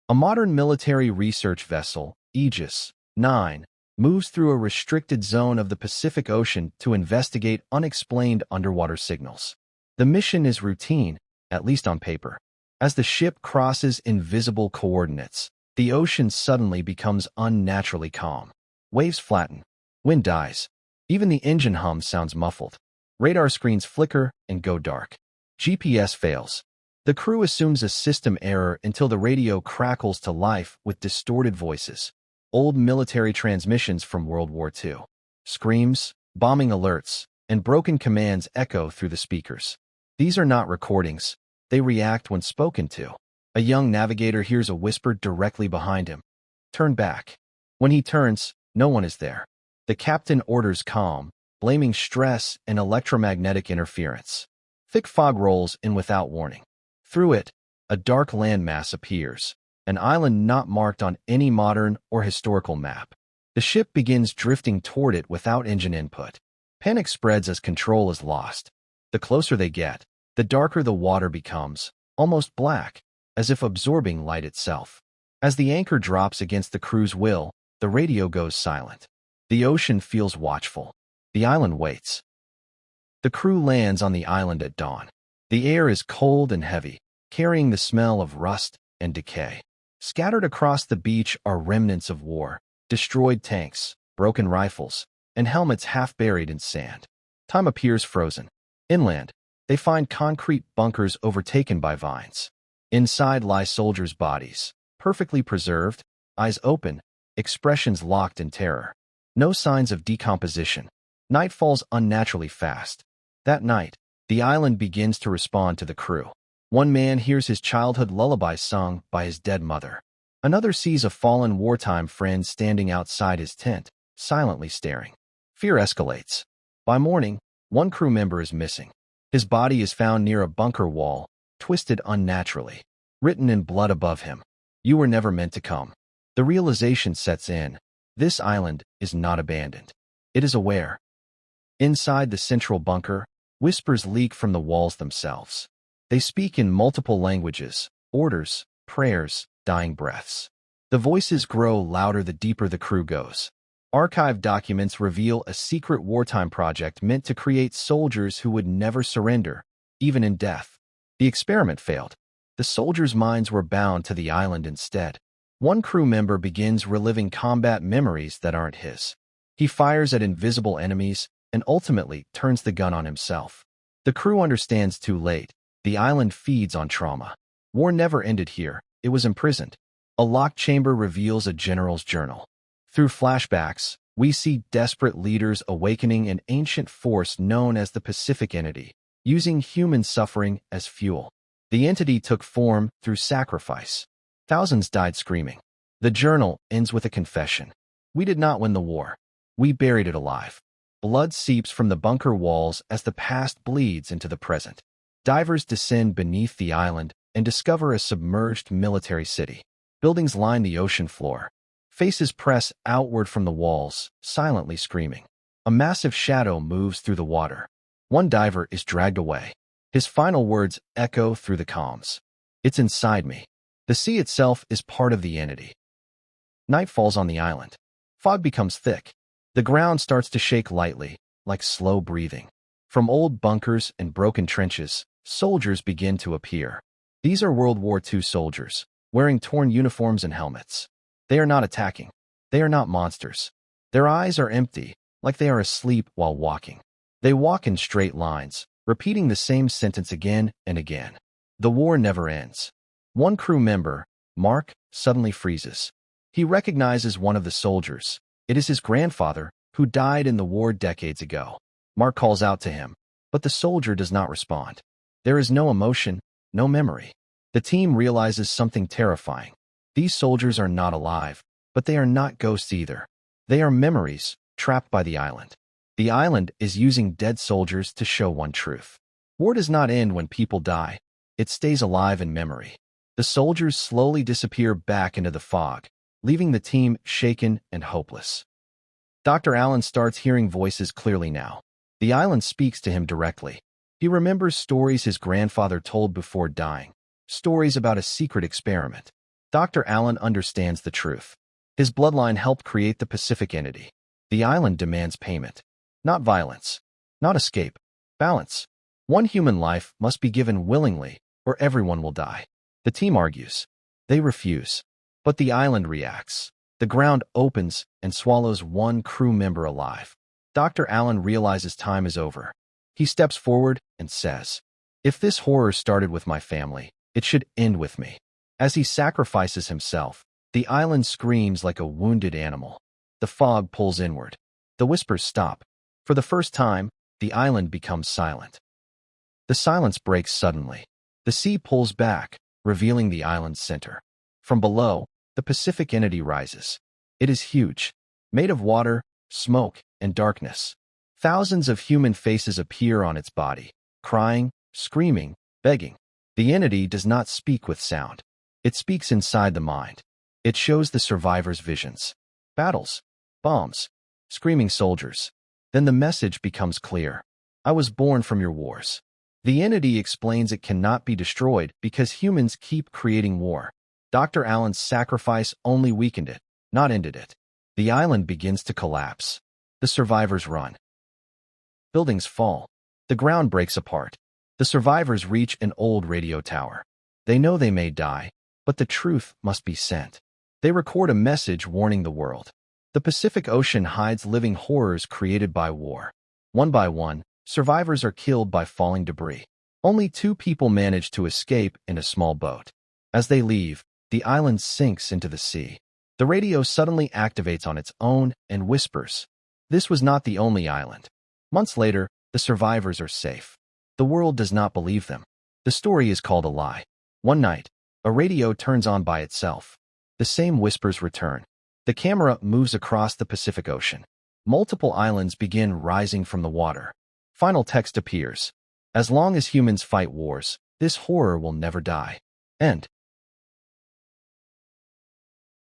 A modern military research vessel, Aegis 9, moves through a restricted zone of the Pacific Ocean to investigate unexplained underwater signals. The mission is routine, at least on paper. As the ship crosses invisible coordinates, the ocean suddenly becomes unnaturally calm. Waves flatten. Wind dies. Even the engine hum sounds muffled. Radar screens flicker and go dark. GPS fails. The crew assumes a system error until the radio crackles to life with distorted voices. Old military transmissions from World War II. Screams, bombing alerts, and broken commands echo through the speakers. These are not recordings. They react when spoken to. A young navigator hears a whisper directly behind him. Turn back. When he turns, no one is there. The captain orders calm, blaming stress and electromagnetic interference. Thick fog rolls in without warning. Through it, a dark landmass appears, an island not marked on any modern or historical map. The ship begins drifting toward it without engine input. Panic spreads as control is lost. The closer they get, the darker the water becomes, almost black, as if absorbing light itself. As the anchor drops against the crew's will, the radio goes silent. The ocean feels watchful. The island waits. The crew lands on the island at dawn. The air is cold and heavy, carrying the smell of rust and decay. Scattered across the beach are remnants of war, destroyed tanks, broken rifles, and helmets half buried in sand. Time appears frozen. Inland, they find concrete bunkers overtaken by vines. Inside lie soldiers' bodies, perfectly preserved, eyes open, expressions locked in terror. No signs of decomposition. Night falls unnaturally fast. That night, the island begins to respond to the crew. One man hears his childhood lullaby sung by his dead mother. Another sees a fallen wartime friend standing outside his tent, silently staring. Fear escalates. By morning, one crew member is missing. His body is found near a bunker wall, twisted unnaturally. Written in blood above him, "You were never meant to come." The realization sets in. This island is not abandoned. It is aware. Inside the central bunker, whispers leak from the walls themselves. They speak in multiple languages, orders, prayers, dying breaths. The voices grow louder the deeper the crew goes. Archived documents reveal a secret wartime project meant to create soldiers who would never surrender, even in death. The experiment failed. The soldiers' minds were bound to the island instead. One crew member begins reliving combat memories that aren't his. He fires at invisible enemies and ultimately turns the gun on himself. The crew understands too late. The island feeds on trauma. War never ended here. It was imprisoned. A locked chamber reveals a general's journal. Through flashbacks, we see desperate leaders awakening an ancient force known as the Pacific Entity, using human suffering as fuel. The entity took form through sacrifice. Thousands died screaming. The journal ends with a confession. We did not win the war. We buried it alive. Blood seeps from the bunker walls as the past bleeds into the present. Divers descend beneath the island and discover a submerged military city. Buildings line the ocean floor. Faces press outward from the walls, silently screaming. A massive shadow moves through the water. One diver is dragged away. His final words echo through the comms. "It's inside me." The sea itself is part of the entity. Night falls on the island. Fog becomes thick. The ground starts to shake lightly, like slow breathing. From old bunkers and broken trenches, soldiers begin to appear. These are World War II soldiers, wearing torn uniforms and helmets. They are not attacking. They are not monsters. Their eyes are empty, like they are asleep while walking. They walk in straight lines, repeating the same sentence again and again. The war never ends. One crew member, Mark, suddenly freezes. He recognizes one of the soldiers. It is his grandfather, who died in the war decades ago. Mark calls out to him, but the soldier does not respond. There is no emotion, no memory. The team realizes something terrifying. These soldiers are not alive, but they are not ghosts either. They are memories, trapped by the island. The island is using dead soldiers to show one truth. War does not end when people die. It stays alive in memory. The soldiers slowly disappear back into the fog, leaving the team shaken and hopeless. Dr. Allen starts hearing voices clearly now. The island speaks to him directly. He remembers stories his grandfather told before dying, stories about a secret experiment. Dr. Allen understands the truth. His bloodline helped create the Pacific entity. The island demands payment. Not violence. Not escape. Balance. One human life must be given willingly, or everyone will die. The team argues. They refuse. But the island reacts. The ground opens and swallows one crew member alive. Dr. Allen realizes time is over. He steps forward and says, "If this horror started with my family, it should end with me." As he sacrifices himself, the island screams like a wounded animal. The fog pulls inward. The whispers stop. For the first time, the island becomes silent. The silence breaks suddenly. The sea pulls back, revealing the island's center. From below, the Pacific entity rises. It is huge, made of water, smoke, and darkness. Thousands of human faces appear on its body, crying, screaming, begging. The entity does not speak with sound. It speaks inside the mind. It shows the survivors' visions. Battles, bombs, screaming soldiers. Then the message becomes clear. I was born from your wars. The entity explains it cannot be destroyed because humans keep creating war. Dr. Allen's sacrifice only weakened it, not ended it. The island begins to collapse. The survivors run. Buildings fall. The ground breaks apart. The survivors reach an old radio tower. They know they may die, but the truth must be sent. They record a message warning the world. The Pacific Ocean hides living horrors created by war. One by one, survivors are killed by falling debris. Only 2 people manage to escape in a small boat. As they leave, the island sinks into the sea. The radio suddenly activates on its own and whispers. This was not the only island. Months later, the survivors are safe. The world does not believe them. The story is called a lie. One night, a radio turns on by itself. The same whispers return. The camera moves across the Pacific Ocean. Multiple islands begin rising from the water. Final text appears. As long as humans fight wars, this horror will never die. End.